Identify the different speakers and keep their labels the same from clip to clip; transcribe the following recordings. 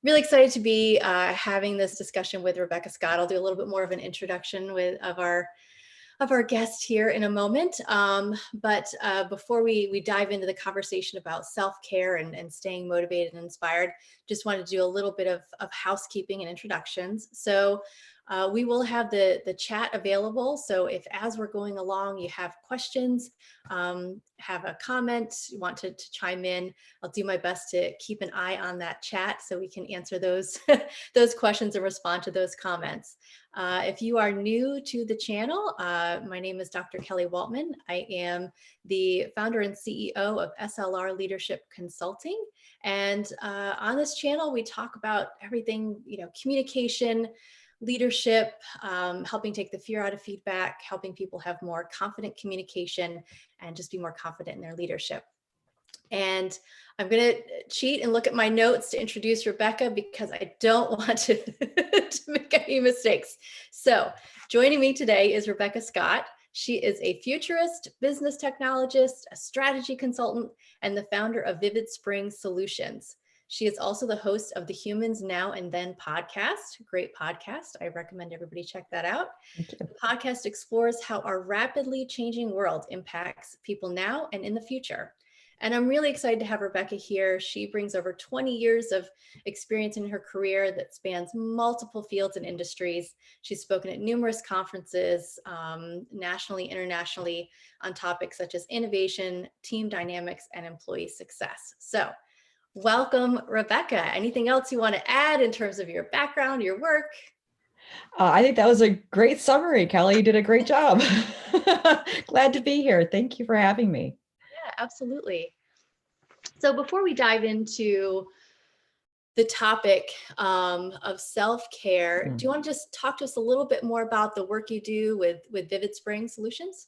Speaker 1: Really excited to be having this discussion with Rebecca Scott. I'll do a little bit more of an introduction of our guest here in a moment. But before we dive into the conversation about self-care and staying motivated and inspired, just wanted to do a little bit of housekeeping and introductions. So we will have the chat available. So if as we're going along, you have questions, have a comment, you want to chime in, I'll do my best to keep an eye on that chat so we can answer those, those questions and respond to those comments. If you are new to the channel, my name is Dr. Kelly Waltman. I am the founder and CEO of SLR Leadership Consulting. And on this channel, we talk about everything, communication, leadership, helping take the fear out of feedback, helping people have more confident communication and just be more confident in their leadership. And I'm going to cheat and look at my notes to introduce Rebecca because I don't want to, to make any mistakes. So joining me today is Rebecca Scott. She is a futurist, business technologist, a strategy consultant, and the founder of Vivid Spring Solutions. She is also the host of the Humans Now and Then podcast. Great podcast. I recommend everybody check that out. The podcast explores how our rapidly changing world impacts people now and in the future. And I'm really excited to have Rebecca here. She brings over 20 years of experience in her career that spans multiple fields and industries. She's spoken at numerous conferences, nationally, internationally, on topics such as innovation, team dynamics, and employee success. So welcome, Rebecca. Anything else you want to add in terms of your background, your work?
Speaker 2: I think that was a great summary, Kelly. You did a great job. Glad to be here. Thank you for having me.
Speaker 1: Yeah, absolutely. So before we dive into the topic of self-care, do you want to just talk to us a little bit more about the work you do with Vivid Spring Solutions?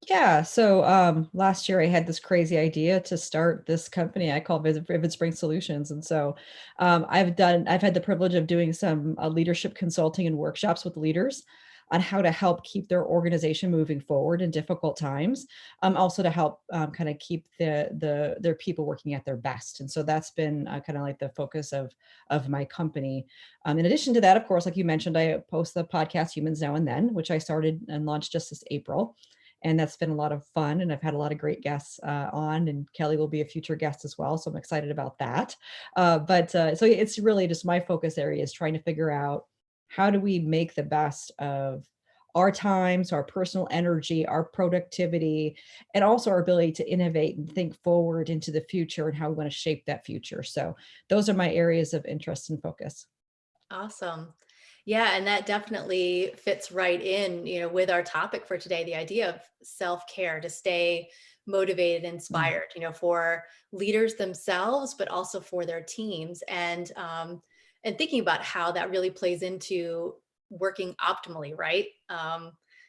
Speaker 2: Yeah. So last year I had this crazy idea to start this company I call Vivid Spring Solutions. And so I've had the privilege of doing some leadership consulting and workshops with leaders on how to help keep their organization moving forward in difficult times. Also to help kind of keep their people working at their best. And so that's been kind of like the focus of my company. In addition to that, of course, like you mentioned, I post the podcast Humans Now and Then, which I started and launched just this April. And that's been a lot of fun. And I've had a lot of great guests on, and Kelly will be a future guest as well. So I'm excited about that. So it's really just my focus area is trying to figure out how do we make the best of our times, our personal energy, our productivity, and also our ability to innovate and think forward into the future and how we want to shape that future. So those are my areas of interest and focus.
Speaker 1: Awesome. Yeah, and that definitely fits right in, with our topic for today, the idea of self-care to stay motivated, inspired, for leaders themselves, but also for their teams, and thinking about how that really plays into working optimally, right?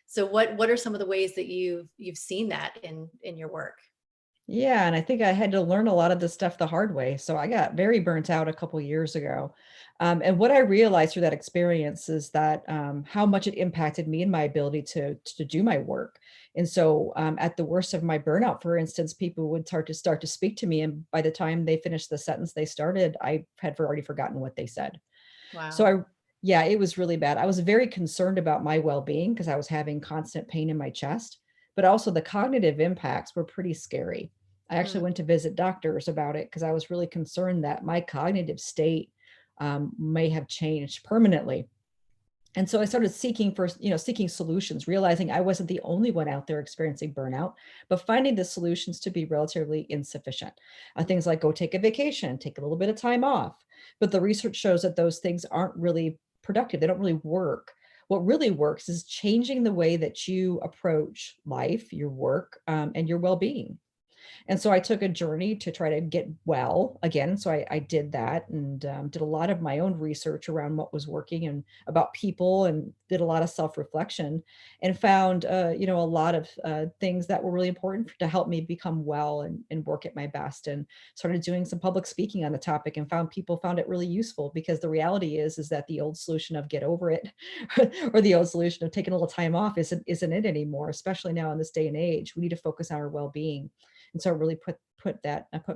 Speaker 1: So what are some of the ways that you've seen that in your work?
Speaker 2: Yeah, and I think I had to learn a lot of this stuff the hard way. So I got very burnt out a couple years ago. And what I realized through that experience is that how much it impacted me and my ability to do my work. And so at the worst of my burnout, for instance, people would start to speak to me. And by the time they finished the sentence they started, I had already forgotten what they said. So
Speaker 1: Wow.
Speaker 2: yeah, it was really bad. I was very concerned about my well-being because I was having constant pain in my chest, but also the cognitive impacts were pretty scary. I actually
Speaker 1: Mm.
Speaker 2: went to visit doctors about it because I was really concerned that my cognitive state may have changed permanently. And so I started seeking solutions, realizing I wasn't the only one out there experiencing burnout, but finding the solutions to be relatively insufficient. Things like go take a vacation, take a little bit of time off. But the research shows that those things aren't really productive. They don't really work. What really works is changing the way that you approach life, your work, and your well-being. And so I took a journey to try to get well again. So I did that and did a lot of my own research around what was working and about people, and did a lot of self-reflection, and found, a lot of things that were really important to help me become well and work at my best, and started doing some public speaking on the topic, and found people found it really useful, because the reality is that the old solution of get over it or the old solution of taking a little time off isn't it anymore, especially now in this day and age. We need to focus on our well-being. And so it really put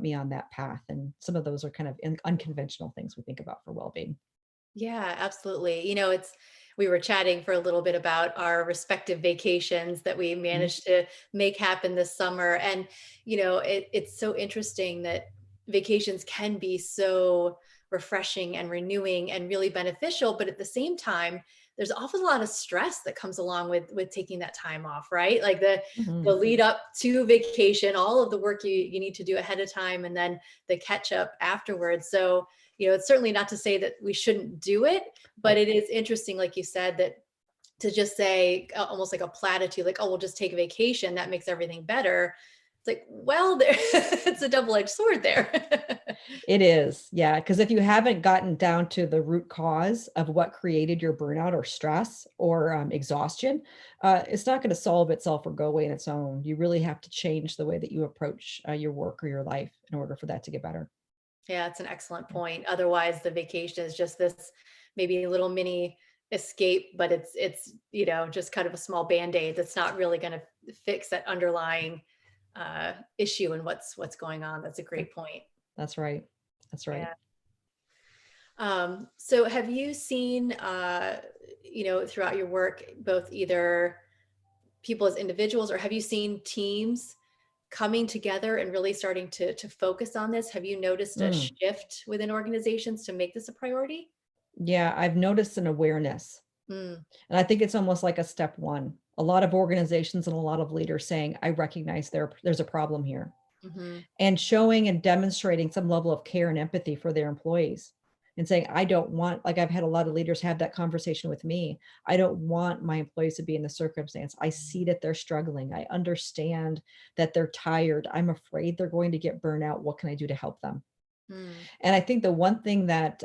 Speaker 2: me on that path. And some of those are kind of unconventional things we think about for well-being.
Speaker 1: Yeah, absolutely. We were chatting for a little bit about our respective vacations that we
Speaker 2: Mhm.
Speaker 1: managed to make happen this summer. And, it's so interesting that vacations can be so refreshing and renewing and really beneficial. But at the same time, there's often a lot of stress that comes along with taking that time off, right? Like the
Speaker 2: Mhm.
Speaker 1: lead up to vacation, all of the work you need to do ahead of time, and then the catch up afterwards. So it's certainly not to say that we shouldn't do it, but
Speaker 2: Right.
Speaker 1: it is interesting, like you said, that to just say almost like a platitude, like, oh, we'll just take a vacation, that makes everything better. It's like, well, there, it's a double-edged sword there.
Speaker 2: It is. Yeah. Because if you haven't gotten down to the root cause of what created your burnout or stress or exhaustion, it's not going to solve itself or go away on its own. You really have to change the way that you approach your work or your life in order for that to get better.
Speaker 1: Yeah, it's an excellent
Speaker 2: Yeah.
Speaker 1: point. Otherwise, the vacation is just this maybe little mini escape, but it's just kind of a small band-aid that's not really going to fix that underlying issue and what's going on. That's a
Speaker 2: Yeah.
Speaker 1: great point.
Speaker 2: That's right. That's right.
Speaker 1: Yeah. So have you seen, throughout your work, both either people as individuals, or have you seen teams coming together and really starting to focus on this? Have you noticed a
Speaker 2: Mm.
Speaker 1: shift within organizations to make this a priority?
Speaker 2: Yeah. I've noticed an awareness.
Speaker 1: Mm,
Speaker 2: And I think it's almost like a step one. A lot of organizations and a lot of leaders saying, I recognize there's a problem here,
Speaker 1: hmm
Speaker 2: and showing and demonstrating some level of care and empathy for their employees and saying, I don't want, like I've had a lot of leaders have that conversation with me. I don't want my employees to be in this circumstance. I see that they're struggling. I understand that they're tired. I'm afraid they're going to get burnout. What can I do to help them?
Speaker 1: mm,
Speaker 2: And I think the one thing that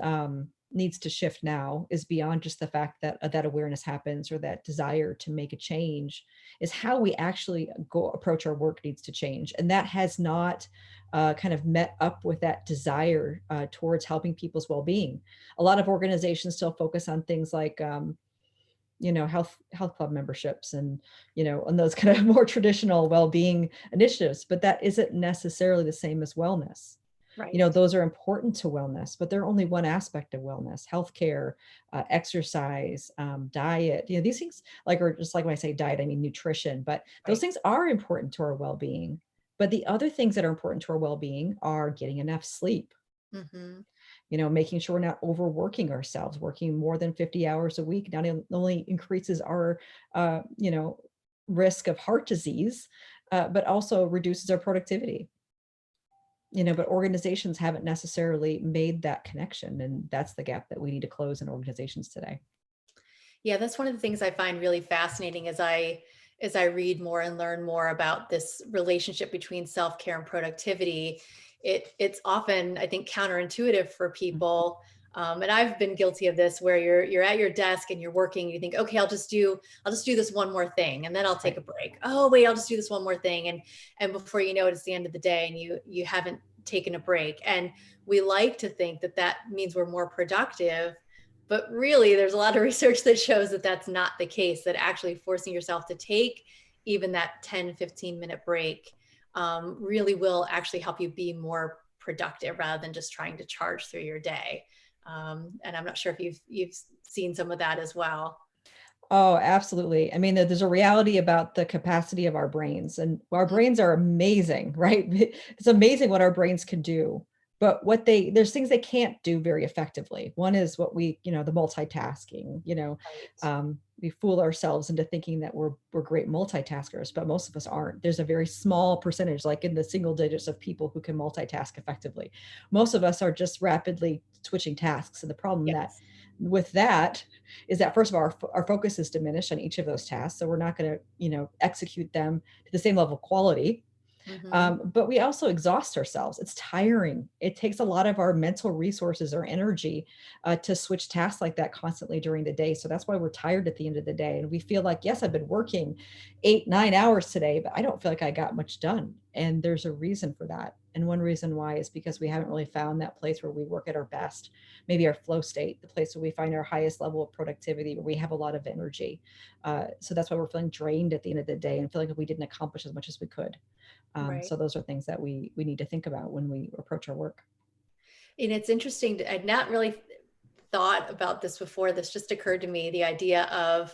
Speaker 2: needs to shift now is beyond just the fact that that awareness happens or that desire to make a change, is how we actually go approach our work needs to change. And that has not kind of met up with that desire towards helping people's well-being. A lot of organizations still focus on things like health club memberships and and those kind of more traditional well-being initiatives, but that isn't necessarily the same as wellness.
Speaker 1: right.
Speaker 2: Those are important to wellness, but they're only one aspect of wellness. Healthcare, exercise, diet, these things, like, or just like when I say diet, I mean nutrition, but those
Speaker 1: Right.
Speaker 2: things are important to our well-being. But the other things that are important to our well-being are getting enough sleep,
Speaker 1: hmm
Speaker 2: making sure we're not overworking ourselves. Working more than 50 hours a week not only increases our, uh, you know, risk of heart disease, but also reduces our productivity. But organizations haven't necessarily made that connection, and that's the gap that we need to close in organizations today.
Speaker 1: Yeah, that's one of the things I find really fascinating as I read more and learn more about this relationship between self-care and productivity. It's often, I think, counterintuitive for
Speaker 2: Mm.
Speaker 1: people. And I've been guilty of this, where you're at your desk and you're working, you think, okay, I'll just do this one more thing and then I'll take
Speaker 2: Right.
Speaker 1: a break. Oh, wait, I'll just do this one more thing. And before you know it, it's the end of the day and you haven't taken a break. And we like to think that that means we're more productive, but really, there's a lot of research that shows that that's not the case, that actually forcing yourself to take even that 10-15 minute break really will actually help you be more productive rather than just trying to charge through your day. And I'm not sure if you've seen some of that as well.
Speaker 2: Oh, absolutely. I mean, there's a reality about the capacity of our brains, and our
Speaker 1: Mhm.
Speaker 2: brains are amazing, right? It's amazing what our brains can do. But there's things they can't do very effectively. One is what the multitasking,
Speaker 1: Right.
Speaker 2: we fool ourselves into thinking that we're great multitaskers, but most of us aren't. There's a very small percentage, like in the single digits, of people who can multitask effectively. Most of us are just rapidly switching tasks. And the problem that
Speaker 1: Yes.
Speaker 2: with that is that, first of all, our focus is diminished on each of those tasks. So we're not going to, execute them to the same level of quality.
Speaker 1: hmm
Speaker 2: But we also exhaust ourselves. It's tiring. It takes a lot of our mental resources or energy to switch tasks like that constantly during the day. So that's why we're tired at the end of the day. And we feel like, yes, I've been working 8, 9 hours today, but I don't feel like I got much done. And there's a reason for that. And one reason why is because we haven't really found that place where we work at our best, maybe our flow state, the place where we find our highest level of productivity, where we have a lot of energy. So that's why we're feeling drained at the end of the day and feeling like we didn't accomplish as much as we could.
Speaker 1: Right.
Speaker 2: So those are things that we need to think about when we approach our work.
Speaker 1: And it's interesting. I'd not really thought about this before. This just occurred to me, the idea of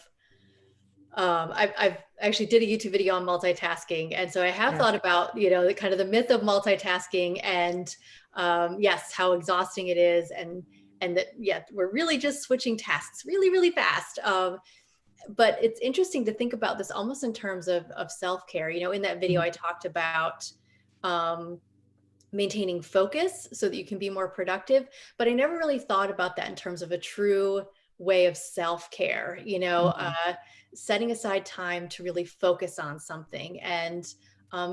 Speaker 1: I've actually did a YouTube video on multitasking, and so I have
Speaker 2: Yeah.
Speaker 1: thought about, the kind of the myth of multitasking, and yes, how exhausting it is, and that, yeah, we're really just switching tasks really really fast. But it's interesting to think about this almost in terms of self-care. In that video
Speaker 2: Mhm.
Speaker 1: I talked about um, maintaining focus so that you can be more productive. But I never really thought about that in terms of a true way of self-care,
Speaker 2: Mhm.
Speaker 1: setting aside time to really focus on something, and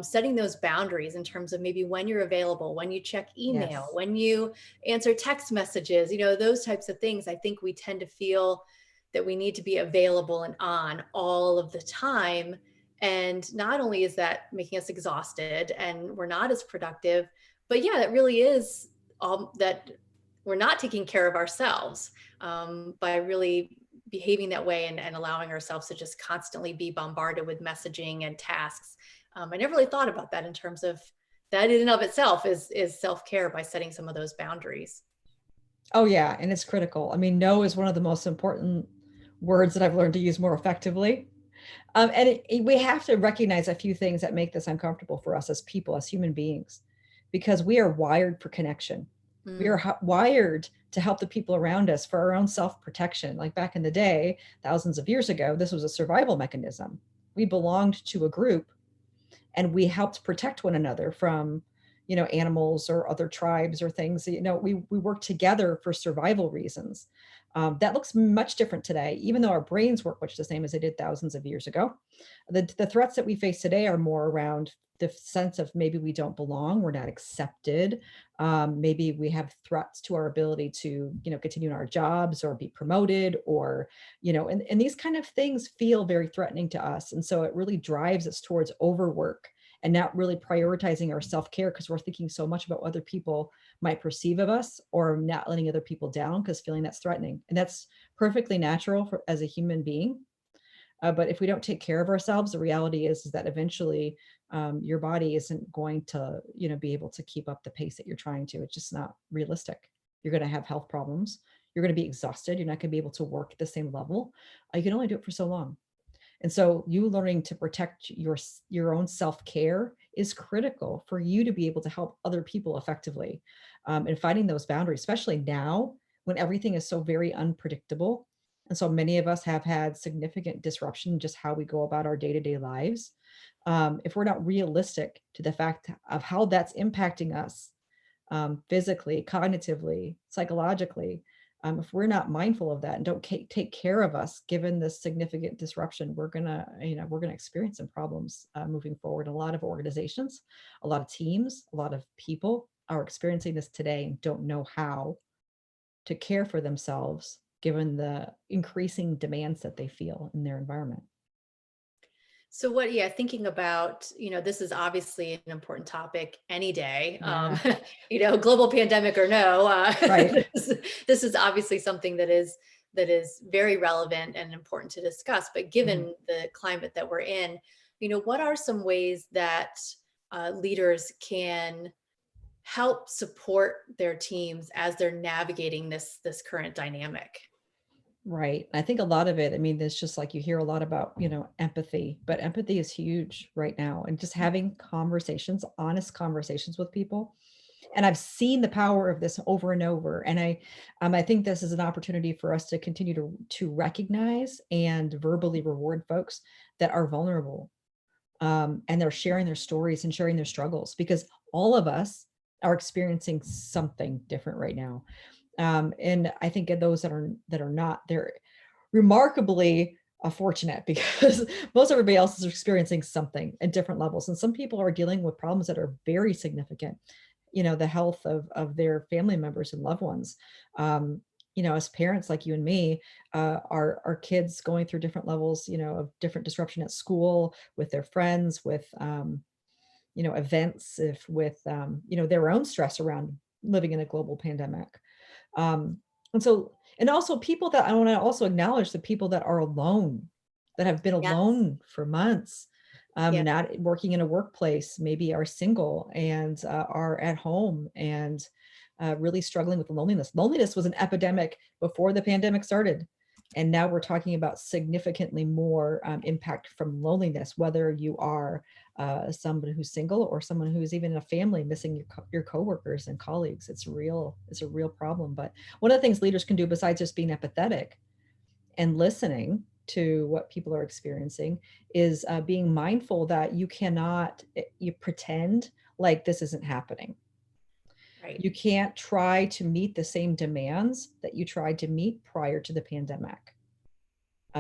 Speaker 1: setting those boundaries in terms of maybe when you're available, when you check email,
Speaker 2: Yes.
Speaker 1: when you answer text messages, those types of things. I think we tend to feel that we need to be available and on all of the time. And not only is that making us exhausted and we're not as productive, but yeah, that really is all that we're not taking care of ourselves by really behaving that way, and allowing ourselves to just constantly be bombarded with messaging and tasks. I never really thought about that in terms of that in and of itself is self-care by setting some of those boundaries.
Speaker 2: Oh yeah, and it's critical. I mean, no is one of the most important words that I've learned to use more effectively. And we have to recognize a few things that make this uncomfortable for us as people, as human beings, because we are wired for connection. We are
Speaker 1: Mm,
Speaker 2: wired to help the people around us for our own self-protection. Like back in the day, thousands of years ago, this was a survival mechanism. We belonged to a group and we helped protect one another from animals or other tribes or things. We work together for survival reasons. That looks much different today, even though our brains work much the same as they did thousands of years ago. The threats that we face today are more around the sense of maybe we don't belong, we're not accepted. Maybe we have threats to our ability to continue in our jobs or be promoted, or and these kind of things feel very threatening to us, and so it really drives us towards overwork and not really prioritizing our self-care because we're thinking so much about what other people might perceive of us, or not letting other people down because feeling that's threatening. And that's perfectly natural as a human being. But if we don't take care of ourselves, the reality is that eventually your body isn't going to be able to keep up the pace that you're trying to. It's just not realistic. You're going to have health problems. You're going to be exhausted. You're not going to be able to work at the same level. You can only do it for so long. And so you learning to protect your own self-care is critical for you to be able to help other people effectively. And finding those boundaries, especially now when everything is so very unpredictable. And so many of us have had significant disruption in just how we go about our day-to-day lives. If we're not realistic to the fact of how that's impacting us, physically, cognitively, psychologically, if we're not mindful of that and don't take care of us, given this significant disruption, we're gonna experience some problems moving forward. A lot of organizations, a lot of teams, a lot of people are experiencing this today and don't know how to care for themselves, given the increasing demands that they feel in their environment.
Speaker 1: So yeah, thinking about, this is obviously an important topic any day,
Speaker 2: Yeah,
Speaker 1: global pandemic or no,
Speaker 2: right.
Speaker 1: this is obviously something that is very relevant and important to discuss. But
Speaker 2: Mhm.
Speaker 1: given the climate that we're in, what are some ways that leaders can help support their teams as they're navigating this current dynamic?
Speaker 2: Right. I think a lot of it, I mean, there's just like you hear a lot about, empathy, but empathy is huge right now. And just having conversations, honest conversations with people. And I've seen the power of this over and over. And I think this is an opportunity for us to continue to recognize and verbally reward folks that are vulnerable. And they're sharing their stories and sharing their struggles, because all of us are experiencing something different right now. And I think of those that are not, they're remarkably fortunate because most everybody else is experiencing something at different levels. And some people are dealing with problems that are very significant, the health of their family members and loved ones. As parents like you and me, our kids going through different levels, of different disruption at school, with their friends, with events if with, their own stress around living in a global pandemic. Um, and so, and also people that I want to also acknowledge the people that are alone, that have been
Speaker 1: Yes.
Speaker 2: alone for months,
Speaker 1: Yeah.
Speaker 2: not working in a workplace, maybe are single and are at home and really struggling with loneliness. Loneliness was an epidemic before the pandemic started. And now we're talking about significantly more impact from loneliness, whether you are someone who's single or someone who's even in a family missing your coworkers and colleagues. It's a real problem. But one of the things leaders can do besides just being empathetic and listening to what people are experiencing is being mindful that you cannot you pretend like this isn't happening.
Speaker 1: Right.
Speaker 2: You can't try to meet the same demands that you tried to meet prior to the pandemic,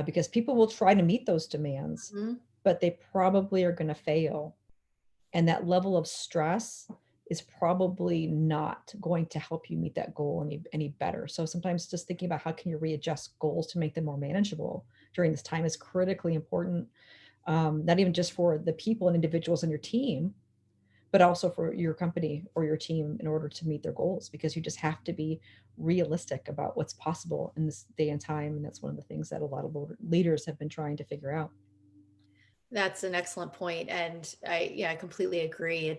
Speaker 2: because people will try to meet those demands,
Speaker 1: Mhm.
Speaker 2: but they probably are going to fail. And that level of stress is probably not going to help you meet that goal any better. So sometimes just thinking about how can you readjust goals to make them more manageable during this time is critically important. Not even just for the people and individuals in your team, but also for your company or your team in order to meet their goals, because you just have to be realistic about what's possible in this day and time. And that's one of the things that a lot of leaders have been trying to figure out.
Speaker 1: That's an excellent point, and I completely agree.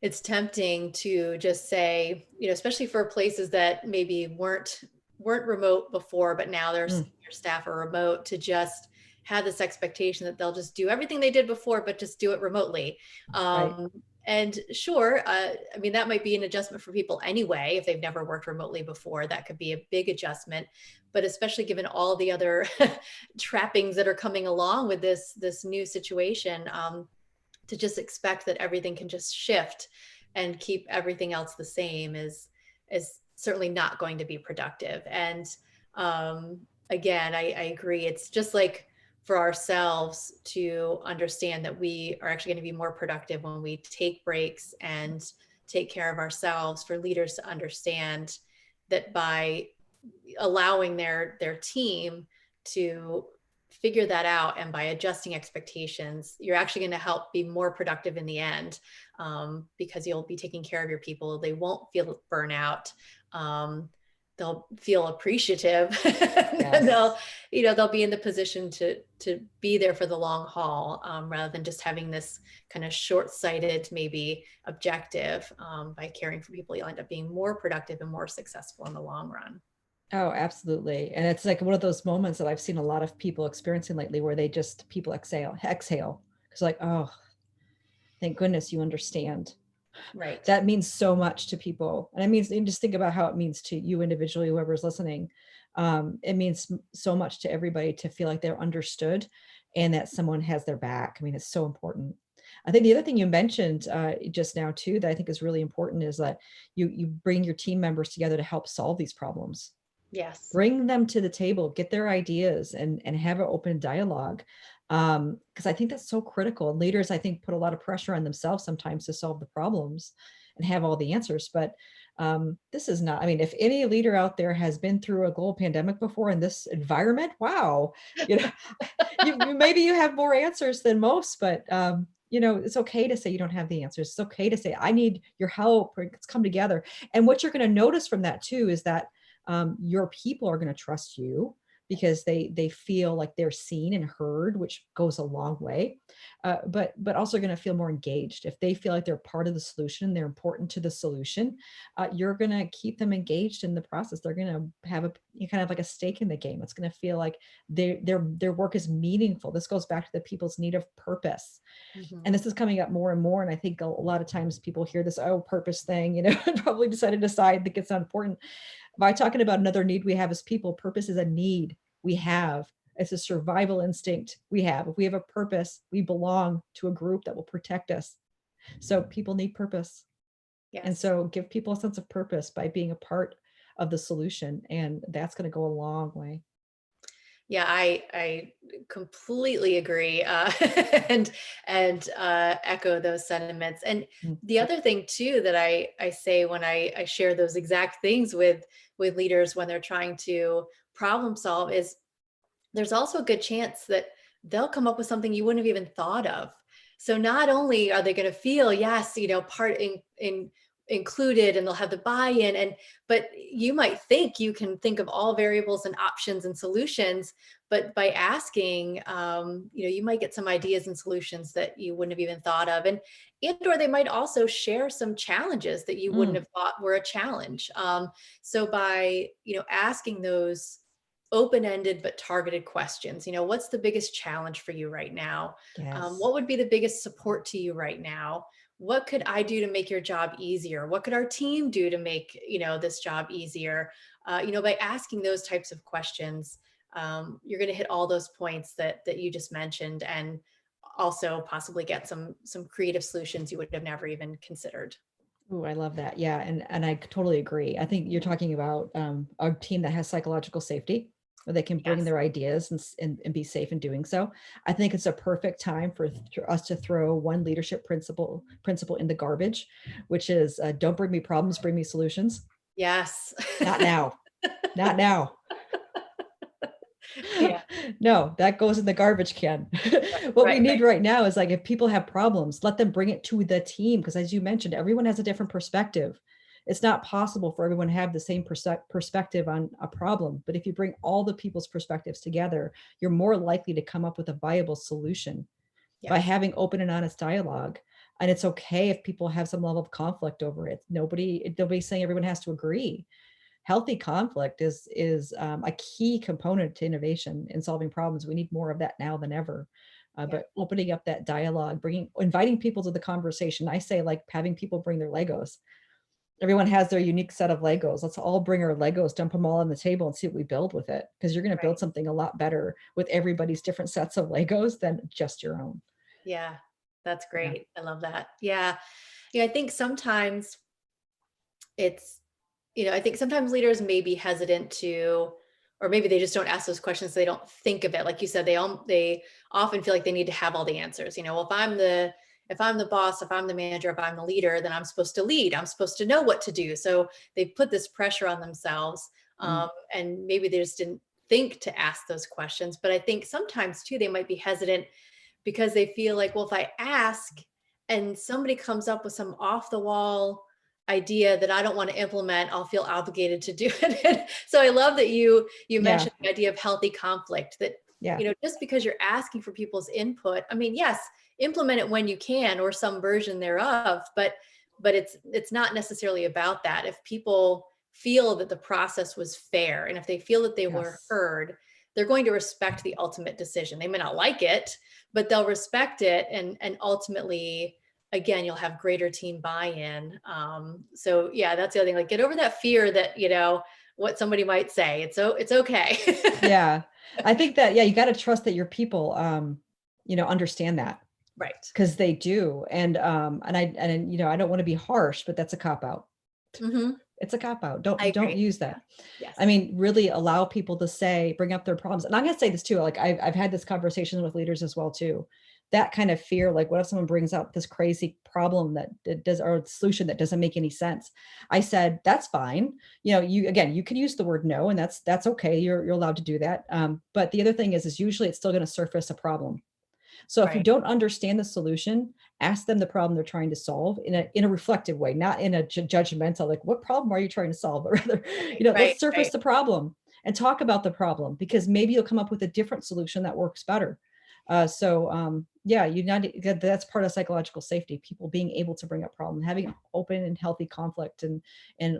Speaker 1: It's tempting to just say, especially for places that maybe weren't remote before, but now
Speaker 2: Mm,
Speaker 1: your staff are remote, to just have this expectation that they'll just do everything they did before, but just do it remotely.
Speaker 2: right.
Speaker 1: And sure, I mean, that might be an adjustment for people anyway. If they've never worked remotely before, that could be a big adjustment. But especially given all the other trappings that are coming along with this new situation, to just expect that everything can just shift and keep everything else the same is certainly not going to be productive. And again, I agree. It's just like for ourselves to understand that we are actually going to be more productive when we take breaks and take care of ourselves. For leaders to understand that by allowing their team to figure that out, and by adjusting expectations, you're actually going to help be more productive in the end, because you'll be taking care of your people. They won't feel burnout. They'll feel appreciative. And
Speaker 2: Yes.
Speaker 1: they'll be in the position to be there for the long haul, rather than just having this kind of short-sighted maybe objective. By caring for people, you'll end up being more productive and more successful in the long run.
Speaker 2: Oh, absolutely. And it's like one of those moments that I've seen a lot of people experiencing lately where they just people exhale. Because like, oh, thank goodness you understand.
Speaker 1: Right.
Speaker 2: That means so much to people. And it means, and just think about how it means to you individually, whoever's listening. It means so much to everybody to feel like they're understood and that someone has their back. I mean, it's so important. I think the other thing you mentioned just now too, that I think is really important is that you bring your team members together to help solve these problems.
Speaker 1: Yes.
Speaker 2: Bring them to the table, get their ideas and have an open dialogue. Because I think that's so critical. And leaders, I think, put a lot of pressure on themselves sometimes to solve the problems and have all the answers. But this is not, I mean, if any leader out there has been through a global pandemic before in this environment, wow, you know, maybe you have more answers than most, but it's okay to say you don't have the answers. It's okay to say, I need your help, or let's come together. And what you're going to notice from that too is that your people are going to trust you because they feel like they're seen and heard, which goes a long way. But also going to feel more engaged if they feel like they're part of the solution, they're important to the solution. You're going to keep them engaged in the process. They're going to have kind of like a stake in the game. It's going to feel like their work is meaningful. This goes back to the people's need of purpose, and
Speaker 1: Mhm.
Speaker 2: this is coming up more and more. And I think a lot of times people hear this, oh, purpose thing, and probably decided to decide that it's not important. By talking about another need we have as people, purpose is a need we have. It's a survival instinct we have. If we have a purpose, we belong to a group that will protect us. So people need purpose. And
Speaker 1: Yes.
Speaker 2: so give people a sense of purpose by being a part of the solution. And that's going to go a long way.
Speaker 1: Yeah, I completely agree, and echo those sentiments. And
Speaker 2: Mm.
Speaker 1: the other thing too that I say when I share those exact things with leaders when they're trying to problem solve is there's also a good chance that they'll come up with something you wouldn't have even thought of. So not only are they going to feel, yes, part in included, and they'll have the buy-in, but you might think you can think of all variables and options and solutions, but by asking, you might get some ideas and solutions that you wouldn't have even thought of, or they might also share some challenges that you wouldn't
Speaker 2: Mm,
Speaker 1: have thought were a challenge. So by asking those open-ended but targeted questions, what's the biggest challenge for you right now?
Speaker 2: yes.
Speaker 1: What would be the biggest support to you right now? What could I do to make your job easier? What could our team do to make this job easier? By asking those types of questions, you're going to hit all those points that you just mentioned, and also possibly get some creative solutions you would have never even considered.
Speaker 2: Ooh, I love that. Yeah, and I totally agree. I think you're talking about a team that has psychological safety, where they can bring
Speaker 1: Yes.
Speaker 2: their ideas and be safe in doing so. I think it's a perfect time for us to throw one leadership principle in the garbage, which is don't bring me problems, bring me solutions.
Speaker 1: Yes.
Speaker 2: Not now. Not now.
Speaker 1: Yeah.
Speaker 2: No, that goes in the garbage can. What we
Speaker 1: Right.
Speaker 2: need right now is like if people have problems, let them bring it to the team because as you mentioned, everyone has a different perspective. It's not possible for everyone to have the same perspective on a problem, but if you bring all the people's perspectives together, you're more likely to come up with a viable solution by
Speaker 1: Yes.
Speaker 2: having open and honest dialogue. And it's okay if people have some level of conflict over it. Nobody's saying everyone has to agree. Healthy conflict is a key component to innovation in solving problems. We need more of that now than ever.
Speaker 1: Yeah.
Speaker 2: But opening up that dialogue, inviting people to the conversation. I say like having people bring their Legos. Everyone has their unique set of Legos. Let's all bring our Legos, dump them all on the table and see what we build with it. Because you're going to
Speaker 1: Right.
Speaker 2: build something a lot better with everybody's different sets of Legos than just your own.
Speaker 1: Yeah. That's
Speaker 2: Yeah.
Speaker 1: great. I love that. Yeah. Yeah. I think sometimes it's, I think sometimes leaders may be hesitant to, or maybe they just don't ask those questions. They don't think of it. Like you said, they often feel like they need to have all the answers. Well, if I'm the boss, if I'm the manager, if I'm the leader, then I'm supposed to lead. I'm supposed to know what to do. So they put this pressure on themselves.
Speaker 2: Mm.
Speaker 1: And maybe they just didn't think to ask those questions. But I think sometimes too, they might be hesitant because they feel like, well, if I ask and somebody comes up with some off the wall idea that I don't want to implement, I'll feel obligated to do it. So I love that you
Speaker 2: Yeah.
Speaker 1: mentioned the idea of healthy conflict, that
Speaker 2: Yeah.
Speaker 1: just because you're asking for people's input, I mean, yes, implement it when you can or some version thereof, but it's not necessarily about that. If people feel that the process was fair and if they feel that they were
Speaker 2: Yes.
Speaker 1: heard, they're going to respect the ultimate decision. They may not like it, but they'll respect it, and ultimately, again, you'll have greater team buy-in. So yeah, that's the other thing. Like, get over that fear that what somebody might say. It's okay.
Speaker 2: Yeah. I think that, yeah, you got to trust that your people, understand that
Speaker 1: Right.
Speaker 2: because they do. And I don't want to be harsh, but that's a cop out.
Speaker 1: Hmm.
Speaker 2: It's a cop out.
Speaker 1: I
Speaker 2: Don't
Speaker 1: agree.
Speaker 2: use
Speaker 1: Yeah.
Speaker 2: that. I
Speaker 1: Yes.
Speaker 2: mean, really allow people to bring up their problems. And I'm going to say this too. Like I've had this conversation with leaders as well too. That kind of fear, like what if someone brings up this crazy problem that does or solution that doesn't make any sense? I said, that's fine. You can use the word no, and that's okay. You're allowed to do that. But the other thing is usually it's still going to surface a problem. So if you
Speaker 1: Right.
Speaker 2: don't understand the solution, ask them the problem they're trying to solve in a reflective way, not in a judgmental, like, what problem are you trying to solve? But rather,
Speaker 1: Right. Right.
Speaker 2: let's surface
Speaker 1: Right.
Speaker 2: the problem and talk about the problem because maybe you'll come up with a different solution that works better. Yeah, that's part of psychological safety, people being able to bring up problems, having an open and healthy conflict and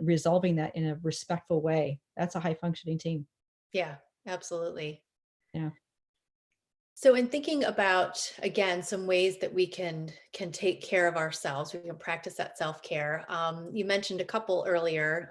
Speaker 2: resolving that in a respectful way. That's a high functioning team.
Speaker 1: Yeah. Absolutely.
Speaker 2: Yeah.
Speaker 1: So in thinking about, again, some ways that we can take care of ourselves, we can practice that self-care. You mentioned a couple earlier,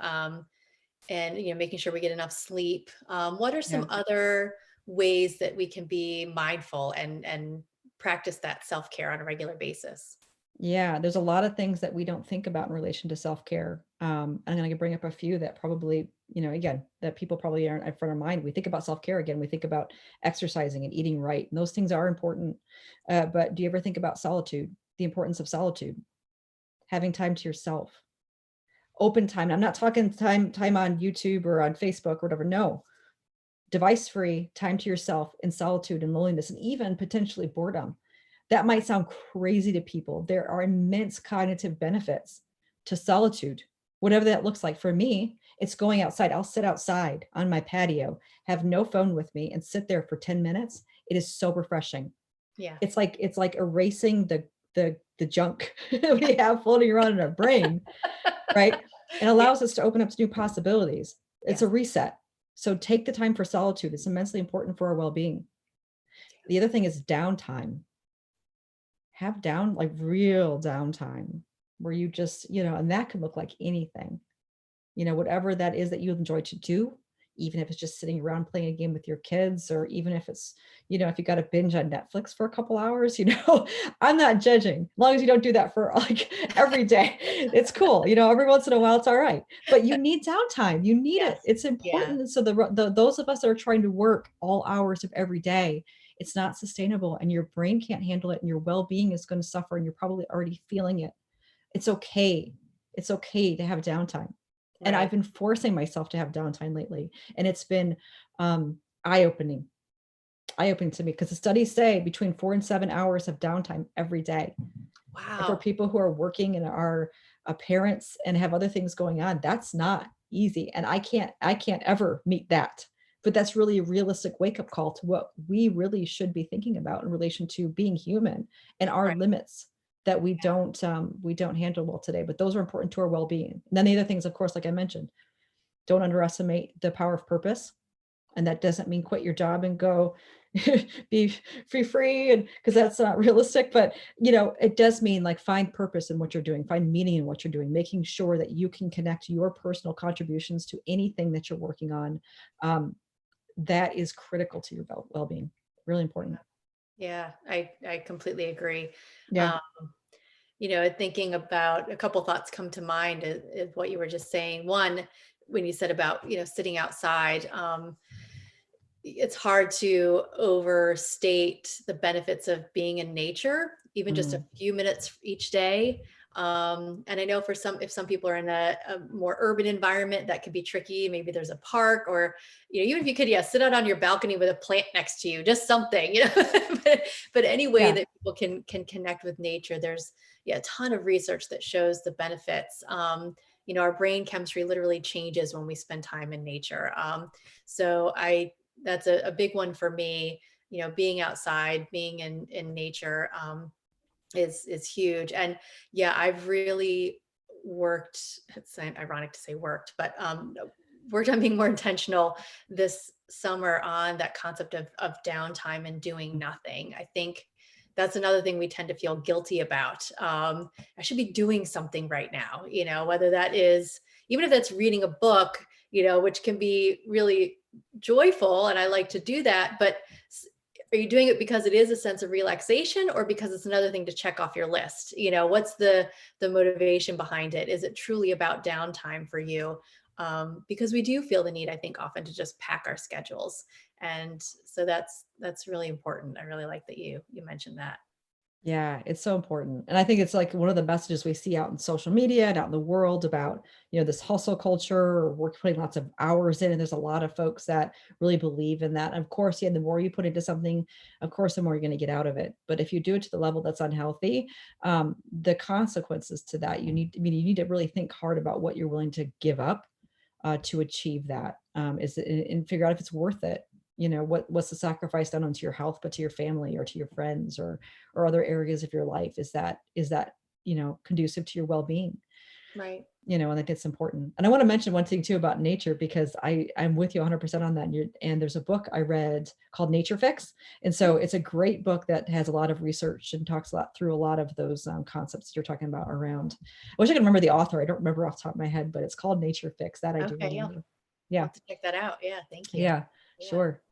Speaker 1: and making sure we get enough sleep. What are some
Speaker 2: Yeah.
Speaker 1: other ways that we can be mindful and practice that self-care on a regular basis?
Speaker 2: Yeah, there's a lot of things that we don't think about in relation to self-care. I'm going to bring up a few that probably, again, that people probably aren't in front of mind. We think about self-care again. We think about exercising and eating right. And those things are important. But do you ever think about solitude, the importance of solitude, having time to yourself, open time? I'm not talking time on YouTube or on Facebook or whatever. No, device free time to yourself in solitude and loneliness and even potentially boredom. That might sound crazy to people. There are immense cognitive benefits to solitude, whatever that looks like. For me, it's going outside. I'll sit outside on my patio, have no phone with me, and sit there for 10 minutes. It is so refreshing.
Speaker 1: Yeah.
Speaker 2: It's like erasing the junk we have floating around in our brain, right? And
Speaker 1: Yeah.
Speaker 2: allows us to open up to new possibilities. It's a
Speaker 1: Yes.
Speaker 2: reset. So take the time for solitude. It's immensely important for our well-being. The other thing is downtime. Have like real downtime where you just, and that can look like anything, whatever that is that you enjoy to do, even if it's just sitting around playing a game with your kids, or even if it's, if you got to binge on Netflix for a couple hours, I'm not judging. As long as you don't do that for like every day, it's cool. Every once in a while, it's all right. But you need downtime. You need it.
Speaker 1: Yes.
Speaker 2: It's
Speaker 1: Yeah.
Speaker 2: important. So those of us that are trying to work all hours of every day, it's not sustainable, and your brain can't handle it, and your well-being is going to suffer, and you're probably already feeling it. It's okay. It's okay to have downtime. And I've
Speaker 1: Right.
Speaker 2: been forcing myself to have downtime lately. And it's been eye-opening, eye-opening to me, because the studies say between 4 and 7 hours of downtime every day. And for
Speaker 1: Wow.
Speaker 2: people who are working and are parents and have other things going on, that's not easy. And I can't ever meet that. But that's really a realistic wake-up call to what we really should be thinking about in relation to being human and our
Speaker 1: Right.
Speaker 2: limits that we don't handle well today. But those are important to our well-being. And then the other things, of course, like I mentioned, don't underestimate the power of purpose. And that doesn't mean quit your job and go be free, and because that's not realistic. But it does mean like find purpose in what you're doing, find meaning in what you're doing, making sure that you can connect your personal contributions to anything that you're working on. That is critical to your well-being. Really important.
Speaker 1: Yeah. I completely agree.
Speaker 2: Yeah.
Speaker 1: Um, thinking about a couple thoughts come to mind is what you were just saying. One, when you said about, sitting outside, it's hard to overstate the benefits of being in nature, even just a
Speaker 2: Mm.
Speaker 1: few minutes each day. And I know if some people are in a more urban environment, that could be tricky. Maybe there's a park, or, even if you could, yeah, sit out on your balcony with a plant next to you, just something, but any way
Speaker 2: Yeah.
Speaker 1: that people can connect with nature, there's, yeah, a ton of research that shows the benefits. Our brain chemistry literally changes when we spend time in nature. So that's a big one for me. Being outside, being in nature, is huge. And yeah, I've really worked, it's ironic to say worked, but worked on being more intentional this summer on that concept of downtime and doing nothing. I think that's another thing we tend to feel guilty about. I should be doing something right now, whether that is, even if that's reading a book, which can be really joyful, and I like to do that, but are you doing it because it is a sense of relaxation, or because it's another thing to check off your list? What's the motivation behind it? Is it truly about downtime for you? Because we do feel the need, I think, often to just pack our schedules. And so that's really important. I really like that you mentioned that.
Speaker 2: Yeah, it's so important. And I think it's like one of the messages we see out in social media and out in the world about, this hustle culture, or we're putting lots of hours in. And there's a lot of folks that really believe in that. And of course, yeah, the more you put into something, of course, the more you're going to get out of it. But if you do it to the level that's unhealthy, the consequences to that, you need to really think hard about what you're willing to give up to achieve that. And figure out if it's worth it. What's the sacrifice done onto your health, but to your family or to your friends, or other areas of your life? Is that conducive to your well-being?
Speaker 1: Right.
Speaker 2: And I think it's important. And I want to mention one thing too about nature, because I'm with you 100% on that. And there's a book I read called Nature Fix. And so it's a great book that has a lot of research and talks a lot through a lot of those concepts you're talking about around. I wish I could remember the author. I don't remember off the top of my head, but it's called Nature Fix. That I do
Speaker 1: Okay. Yeah.
Speaker 2: remember.
Speaker 1: I'll
Speaker 2: Yeah.
Speaker 1: have to check that out. Yeah. Thank you.
Speaker 2: Yeah.
Speaker 1: Yeah.
Speaker 2: Sure.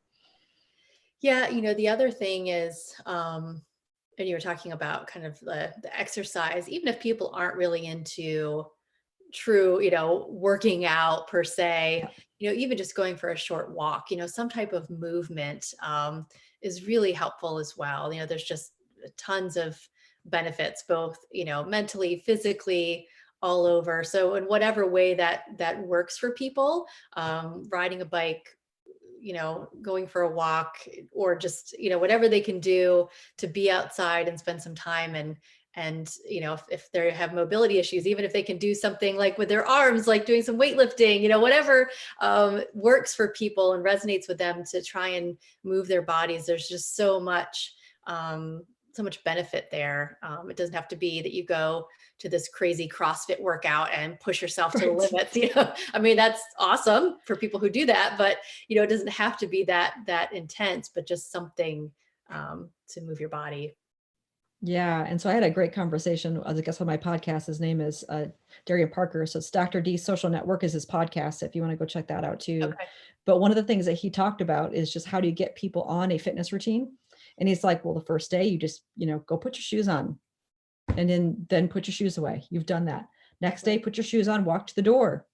Speaker 1: Yeah. The other thing is, and you were talking about kind of the exercise, even if people aren't really into true, working out per se,
Speaker 2: Yeah.
Speaker 1: even just going for a short walk, some type of movement is really helpful as well. There's just tons of benefits, both, mentally, physically, all over. So in whatever way that works for people, riding a bike, going for a walk, or just, whatever they can do to be outside and spend some time. And if they have mobility issues, even if they can do something like with their arms, like doing some weightlifting, whatever works for people and resonates with them, to try and move their bodies. There's just so much benefit there. It doesn't have to be that you go to this crazy CrossFit workout and push yourself to the
Speaker 2: Right.
Speaker 1: limits. I mean, that's awesome for people who do that, but it doesn't have to be that intense, but just something to move your body.
Speaker 2: Yeah. And so I had a great conversation, as a guest on my podcast. His name is Darian Parker. So it's Dr. D's Social Network is his podcast, if you want to go check that out too.
Speaker 1: Okay.
Speaker 2: But one of the things that he talked about is just how do you get people on a fitness routine? And he's like, well, the first day you just, go put your shoes on, and then put your shoes away. You've done that. Next day, put your shoes on, walk to the door.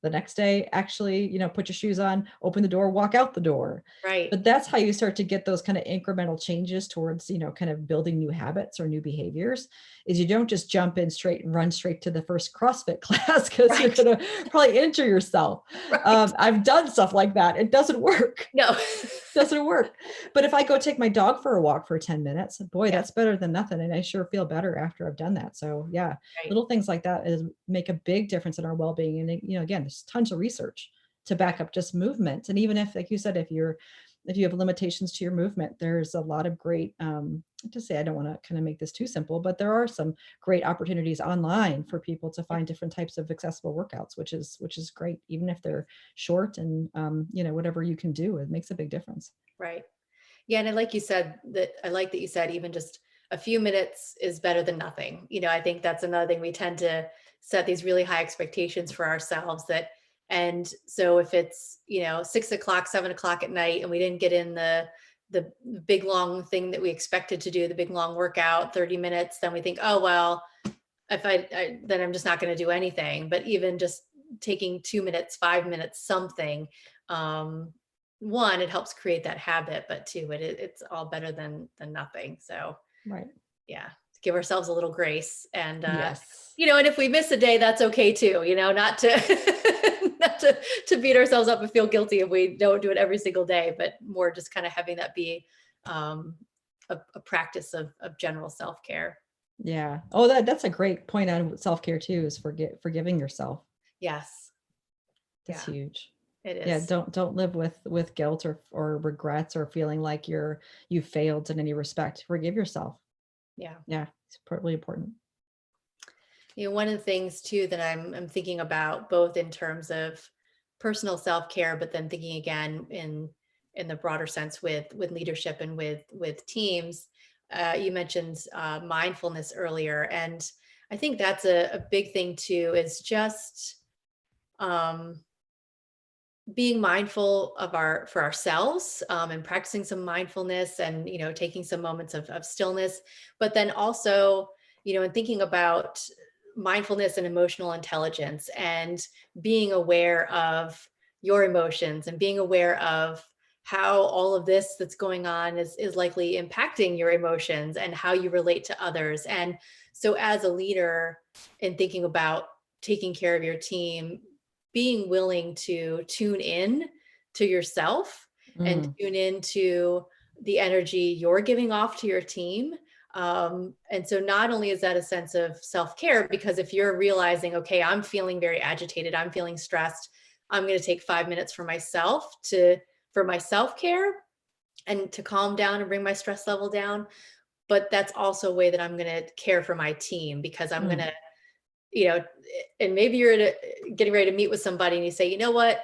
Speaker 2: The next day, actually, put your shoes on, open the door, walk out the door.
Speaker 1: Right.
Speaker 2: But that's how you start to get those kind of incremental changes towards, kind of building new habits or new behaviors, is you don't just jump in straight and run straight to the first CrossFit class, because
Speaker 1: Right.
Speaker 2: you're going to probably injure yourself.
Speaker 1: Right.
Speaker 2: I've done stuff like that. It doesn't work.
Speaker 1: No.
Speaker 2: Doesn't work. But if I go take my dog for a walk for 10 minutes, boy,
Speaker 1: Yeah.
Speaker 2: that's better than nothing. And I sure feel better after I've done that. So yeah,
Speaker 1: Right.
Speaker 2: little things like that make a big difference in our well-being. And again, there's tons of research to back up just movement. And even if, like you said, if you have limitations to your movement, there's a lot of great, to say, I don't want to kind of make this too simple, but there are some great opportunities online for people to find different types of accessible workouts, which is great. Even if they're short and, whatever you can do, it makes a big difference.
Speaker 1: Right. Yeah. And like you said, I like that you said even just a few minutes is better than nothing. I think that's another thing. We tend to set these really high expectations for ourselves and so if it's, 6:00, 7:00 at night, and we didn't get in the big long thing that we expected to do, the big long workout, 30 minutes, then we think, oh, well, if then I'm just not going to do anything. But even just taking 2 minutes, 5 minutes, something, one, it helps create that habit, but two, it's all better than nothing. So
Speaker 2: Right.
Speaker 1: yeah, give ourselves a little grace. And
Speaker 2: Yes.
Speaker 1: and if we miss a day, that's okay too. Not to not to beat ourselves up and feel guilty if we don't do it every single day, but more just kind of having that be a practice of general self-care.
Speaker 2: Yeah. Oh, that's a great point on self-care too, is forgiving yourself.
Speaker 1: Yes.
Speaker 2: That's
Speaker 1: Yeah,
Speaker 2: huge.
Speaker 1: it
Speaker 2: Yeah.
Speaker 1: is.
Speaker 2: Don't live with guilt or regrets or feeling like you failed in any respect. Forgive yourself.
Speaker 1: Yeah.
Speaker 2: Yeah. It's really important.
Speaker 1: One of the things too that I'm thinking about, both in terms of personal self-care, but then thinking again in the broader sense with leadership and with teams. You mentioned mindfulness earlier, and I think that's a big thing too. Is just um, being mindful for ourselves, and practicing some mindfulness, and taking some moments of stillness, but then also and thinking about mindfulness and emotional intelligence, and being aware of your emotions, and being aware of how all of this that's going on is likely impacting your emotions and how you relate to others. And so as a leader, in thinking about taking care of your team, being willing to tune in to yourself and
Speaker 2: Mm.
Speaker 1: tune into the energy you're giving off to your team. And so not only is that a sense of self-care, because if you're realizing, okay, I'm feeling very agitated, I'm feeling stressed, I'm going to take 5 minutes for myself for my self-care and to calm down and bring my stress level down. But that's also a way that I'm going to care for my team, because I'm going
Speaker 2: Mm.
Speaker 1: to, and maybe you're getting ready to meet with somebody and you say, you know what,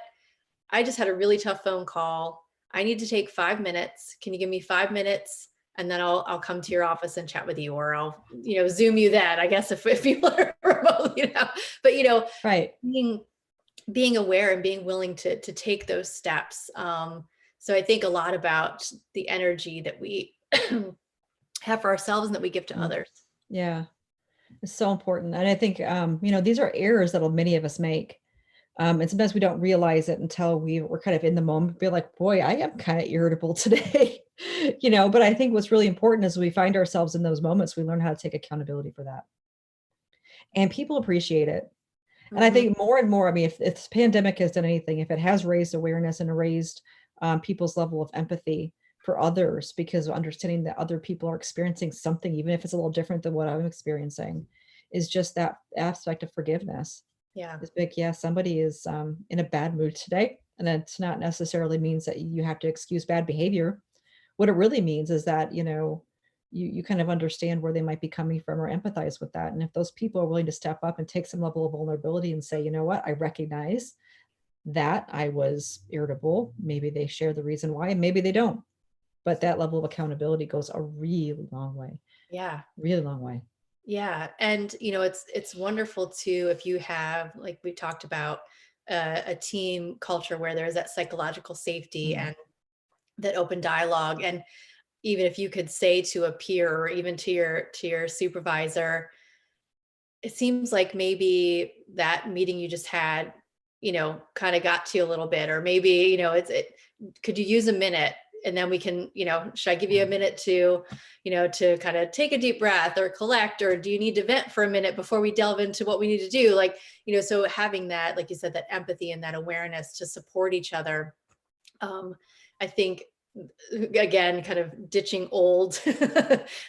Speaker 1: I just had a really tough phone call. I need to take 5 minutes. Can you give me 5 minutes? And then I'll come to your office and chat with you, or I'll, Zoom you that, I guess, if people are remote, but,
Speaker 2: Right.
Speaker 1: being aware and being willing to take those steps. So I think a lot about the energy that we have for ourselves and that we give to
Speaker 2: Mm.
Speaker 1: others.
Speaker 2: Yeah. It's so important. And I think, these are errors that many of us make. And sometimes we don't realize it until we're kind of in the moment, be like, boy, I am kind of irritable today, but I think what's really important is we find ourselves in those moments, we learn how to take accountability for that. And people appreciate it. And I
Speaker 1: Mhm.
Speaker 2: think more and more, I mean, if this pandemic has done anything, if it has raised awareness and raised people's level of empathy for others, because understanding that other people are experiencing something, even if it's a little different than what I'm experiencing, is just that aspect of forgiveness.
Speaker 1: Yeah.
Speaker 2: It's like, yeah, somebody is in a bad mood today. And it's not necessarily means that you have to excuse bad behavior. What it really means is that, you kind of understand where they might be coming from or empathize with that. And if those people are willing to step up and take some level of vulnerability and say, you know what, I recognize that I was irritable. Maybe they share the reason why, and maybe they don't. But that level of accountability goes a really long way,
Speaker 1: Yeah.
Speaker 2: really long way.
Speaker 1: Yeah. And, it's wonderful too, if you have, like we talked about, a team culture where there's that psychological safety
Speaker 2: Mm.
Speaker 1: and that open dialogue. And even if you could say to a peer or even to your supervisor, it seems like maybe that meeting you just had, kind of got to you a little bit, or maybe, could you use a minute? And then we can, should I give you a minute to kind of take a deep breath or collect, or do you need to vent for a minute before we delve into what we need to do? Like, so having that, like you said, that empathy and that awareness to support each other. I think, again, kind of ditching old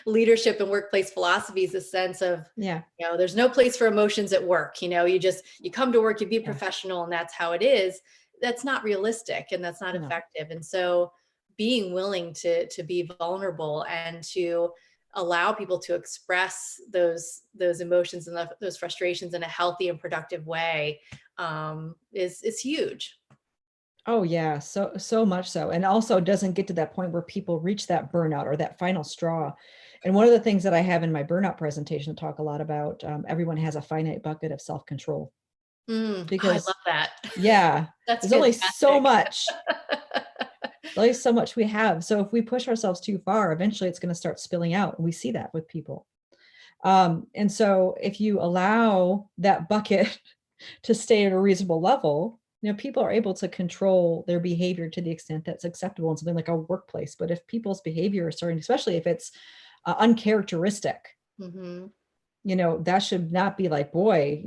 Speaker 1: leadership and workplace philosophies, a sense of,
Speaker 2: Yeah.
Speaker 1: there's no place for emotions at work. You come to work, you be
Speaker 2: Yeah.
Speaker 1: professional, and that's how it is. That's not realistic, and that's not
Speaker 2: No.
Speaker 1: effective. And so being willing to be vulnerable and to allow people to express those emotions and those frustrations in a healthy and productive way, is huge.
Speaker 2: Oh yeah, so much so. And also doesn't get to that point where people reach that burnout or that final straw. And one of the things that I have in my burnout presentation talk a lot about, everyone has a finite bucket of self-control.
Speaker 1: I
Speaker 2: Because
Speaker 1: love that.
Speaker 2: yeah,
Speaker 1: That's
Speaker 2: there's only so
Speaker 1: fantastic.
Speaker 2: much, only so much we have. So if we push ourselves too far, eventually it's going to start spilling out. And we see that with people. And so if you allow that bucket to stay at a reasonable level, people are able to control their behavior to the extent that's acceptable in something like a workplace. But if people's behavior is starting, especially if it's uncharacteristic,
Speaker 1: Mhm.
Speaker 2: that should not be like, boy,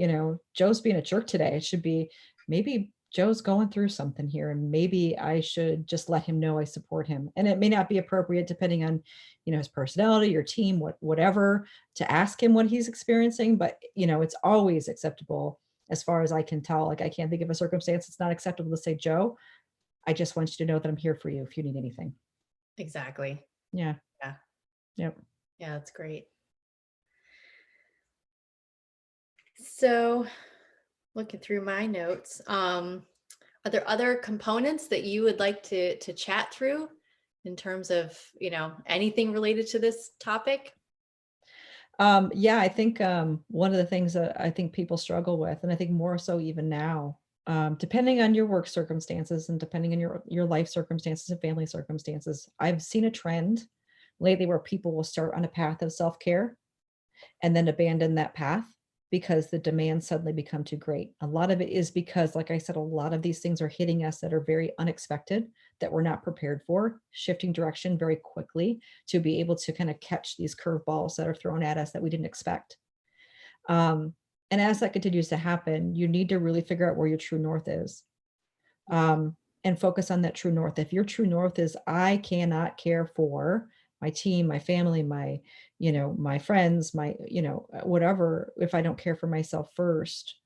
Speaker 2: Joe's being a jerk today. It should be, maybe Joe's going through something here, and maybe I should just let him know I support him. And it may not be appropriate depending on, his personality, your team, whatever, to ask him what he's experiencing. But, it's always acceptable as far as I can tell. Like, I can't think of a circumstance it's not acceptable to say, Joe, I just want you to know that I'm here for you if you need anything.
Speaker 1: Exactly.
Speaker 2: Yeah.
Speaker 1: Yeah.
Speaker 2: Yep.
Speaker 1: Yeah, that's great. So, looking through my notes, are there other components that you would like to chat through in terms of, anything related to this topic?
Speaker 2: Yeah, I think one of the things that I think people struggle with, and I think more so even now, depending on your work circumstances and depending on your life circumstances and family circumstances, I've seen a trend lately where people will start on a path of self-care and then abandon that path because the demands suddenly become too great. A lot of it is because, like I said, a lot of these things are hitting us that are very unexpected, that we're not prepared for, shifting direction very quickly to be able to kind of catch these curveballs that are thrown at us that we didn't expect. Um, and as that continues to happen, you need to really figure out where your true north is,
Speaker 1: Mhm.
Speaker 2: and focus on that true north. If your true north is, I cannot care for my team, my family, my friends, whatever, if I don't care for myself first,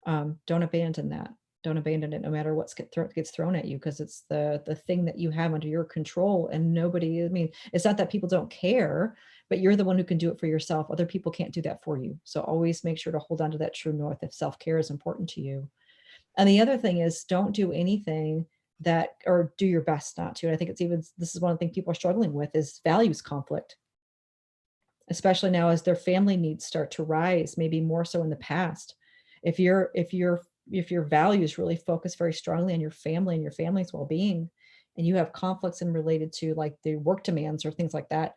Speaker 2: don't abandon that. Don't abandon it, no matter what gets thrown at you, because it's the thing that you have under your control. And nobody, I mean, it's not that people don't care, but you're the one who can do it for yourself. Other people can't do that for you. So always make sure to hold on to that true north if self-care is important to you. And the other thing is, don't do anything or do your best not to. And I think this is one of the things people are struggling with, is values conflict, especially now as their family needs start to rise, maybe more so in the past. If your values really focus very strongly on your family and your family's well-being, and you have conflicts in related to like the work demands or things like that,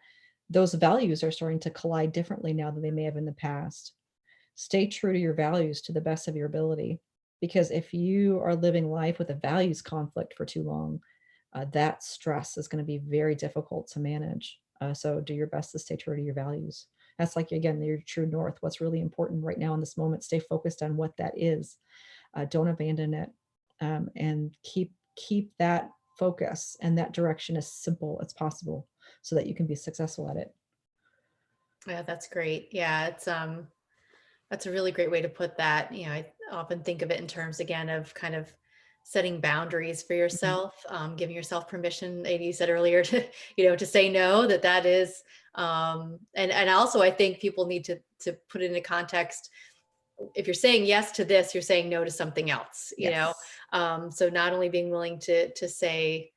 Speaker 2: those values are starting to collide differently now than they may have in the past. Stay true to your values to the best of your ability, because if you are living life with a values conflict for too long, that stress is going to be very difficult to manage. So do your best to stay true to your values. That's like, again, your true north. What's really important right now in this moment, stay focused on what that is. Don't abandon it, and keep that focus and that direction as simple as possible so that you can be successful at it.
Speaker 1: Yeah, that's great. Yeah, that's a really great way to put that. I often think of it in terms again of kind of setting boundaries for
Speaker 2: Mhm.
Speaker 1: yourself, giving yourself permission. And you said earlier to, to say no, that is, and also I think people need to put it into context. If you're saying yes to this, you're saying no to something else,
Speaker 2: Yes.
Speaker 1: so not only being willing to say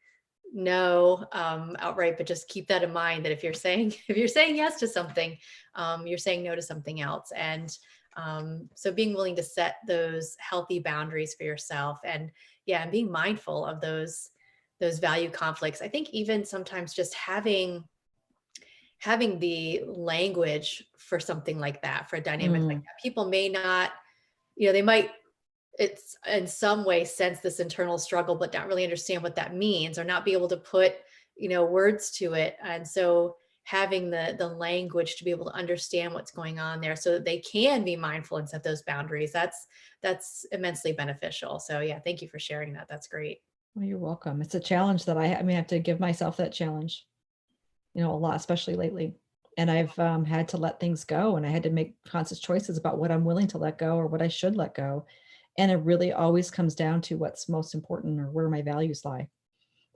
Speaker 1: no outright, but just keep that in mind that if you're saying if you're saying yes to something, you're saying no to something else. And so being willing to set those healthy boundaries for yourself, and yeah, and being mindful of those value conflicts. I think even sometimes just having the language for something like that, for a dynamic like
Speaker 2: Mm,
Speaker 1: that. People may not, they might, it's in some way sense this internal struggle, but not really understand what that means, or not be able to put, words to it. And so having the language to be able to understand what's going on there so that they can be mindful and set those boundaries, that's immensely beneficial. So yeah, thank you for sharing that. That's great.
Speaker 2: well, you're welcome. It's a challenge that I mean, I have to give myself that challenge, a lot, especially lately. And I've had to let things go and I had to make conscious choices about what I'm willing to let go or what I should let go. And it really always comes down to what's most important or where my values lie.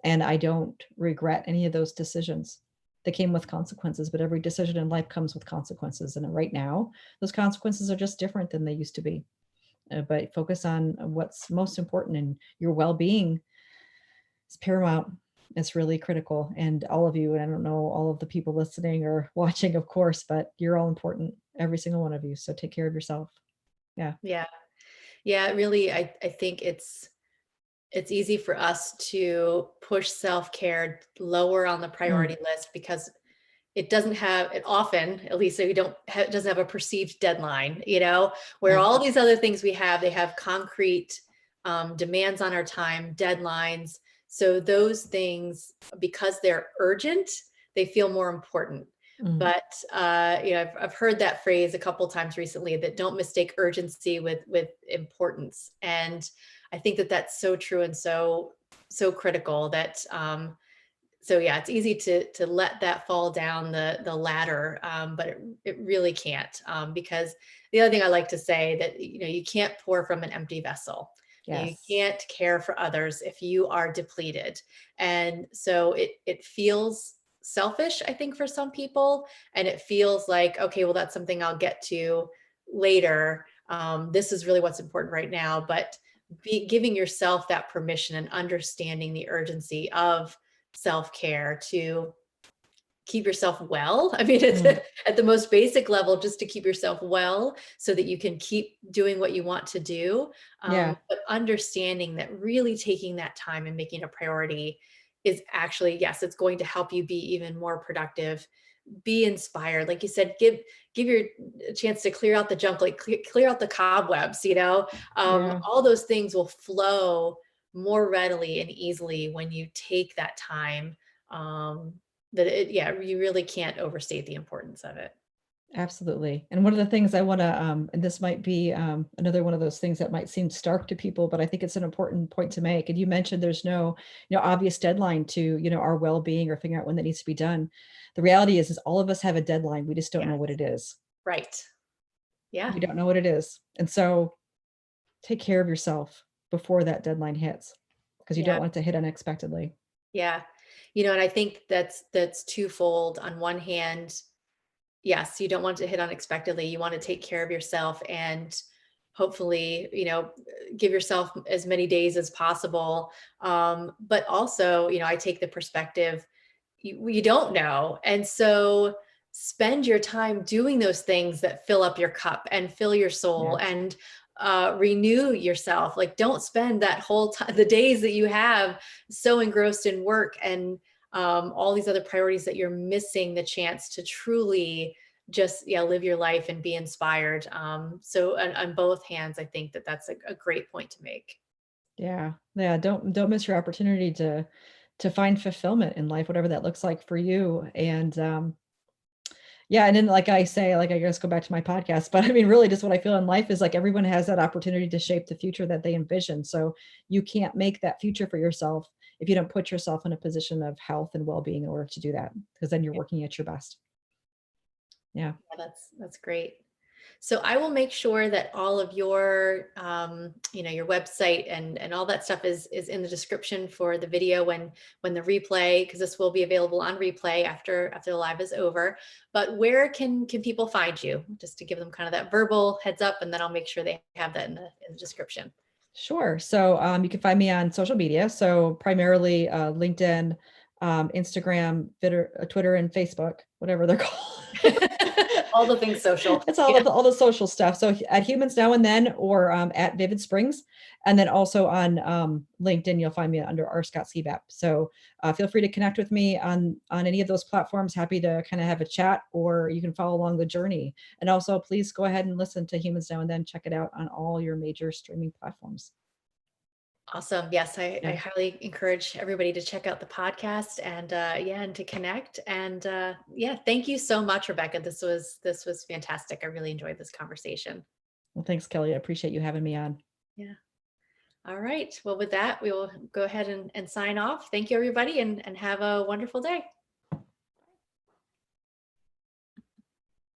Speaker 2: And I don't regret any of those decisions. They came with consequences, but every decision in life comes with consequences. And right now, those consequences are just different than they used to be. But focus on what's most important, and your well being is paramount. It's really critical. And all of you, and I don't know all of the people listening or watching, of course, but you're all important, every single one of you. So take care of yourself. Yeah.
Speaker 1: Yeah. Yeah, really, I think it's easy for us to push self-care lower on the
Speaker 2: Mm,
Speaker 1: priority list because it doesn't have it often, at least we don't have, it doesn't have a perceived deadline, where
Speaker 2: yeah.
Speaker 1: all these other things they have concrete demands on our time, deadlines. So those things, because they're urgent, they feel more important.
Speaker 2: Mm,
Speaker 1: But I've heard that phrase a couple times recently, that don't mistake urgency with importance. And I think that that's so true and so critical that so yeah, it's easy to let that fall down the ladder, but it really can't, because the other thing I like to say that you can't pour from an empty vessel. You
Speaker 2: yes.
Speaker 1: can't care for others if you are depleted, and so it feels selfish, I think, for some people, and it feels like, okay, well, that's something I'll get to later. This is really what's important right now, but giving yourself that permission and understanding the urgency of self-care to keep yourself well. I mean, it's
Speaker 2: Mm,
Speaker 1: at the most basic level, just to keep yourself well so that you can keep doing what you want to do.
Speaker 2: yeah.
Speaker 1: But understanding that really taking that time and making a priority is actually, yes, it's going to help you be even more productive, be inspired. Like you said, give your a chance to clear out the junk, like clear out the cobwebs,
Speaker 2: Yeah.
Speaker 1: all those things will flow more readily and easily when you take that time. Yeah, you really can't overstate the importance of it.
Speaker 2: Absolutely. And one of the things I want to, and this might be another one of those things that might seem stark to people, but I think it's an important point to make. And you mentioned there's no, obvious deadline to, our well-being or figuring out when that needs to be done. The reality is all of us have a deadline. We just don't
Speaker 1: Yeah,
Speaker 2: know what it is.
Speaker 1: right. Yeah,
Speaker 2: We don't know what it is. And so take care of yourself before that deadline hits because you
Speaker 1: yeah,
Speaker 2: don't want it to hit unexpectedly.
Speaker 1: yeah. And I think that's twofold. On one hand, yes, you don't want to hit unexpectedly. You want to take care of yourself and hopefully, give yourself as many days as possible. But also, I take the perspective, you don't know. And so spend your time doing those things that fill up your cup and fill your soul
Speaker 2: Yes.
Speaker 1: and renew yourself. Like, don't spend that whole time, the days that you have, so engrossed in work and all these other priorities, that you're missing the chance to truly just, yeah, live your life and be inspired. So on both hands, I think that's a great point to make.
Speaker 2: Yeah. Yeah. Don't miss your opportunity to find fulfillment in life, whatever that looks like for you. And yeah, and then like I say, like I guess go back to my podcast, but I mean, really just what I feel in life is like everyone has that opportunity to shape the future that they envision. So you can't make that future for yourself if you don't put yourself in a position of health and well-being in order to do that, because then you're working at your best. Yeah.
Speaker 1: Yeah, that's great. So I will make sure that all of your, your website and all that stuff is in the description for the video when the replay, because this will be available on replay after the live is over. But where can people find you? Just to give them kind of that verbal heads up, and then I'll make sure they have that in the description.
Speaker 2: Sure. So you can find me on social media. So primarily LinkedIn, Instagram, Twitter, and Facebook, whatever they're called.
Speaker 1: All the things social.
Speaker 2: It's all the social stuff. So at Humans Now and Then, or at Vivid Springs, and then also on LinkedIn, you'll find me under R. Scott CBAP. So feel free to connect with me on any of those platforms. Happy to kind of have a chat, or you can follow along the journey. And also, please go ahead and listen to Humans Now and Then. Check it out on all your major streaming platforms.
Speaker 1: Awesome. Yes, I highly encourage everybody to check out the podcast and and to connect. And thank you so much, Rebecca. This was fantastic. I really enjoyed this conversation.
Speaker 2: Well, thanks, Kelly. I appreciate you having me on.
Speaker 1: Yeah. All right. Well, with that, we will go ahead and sign off. Thank you, everybody, and have a wonderful day.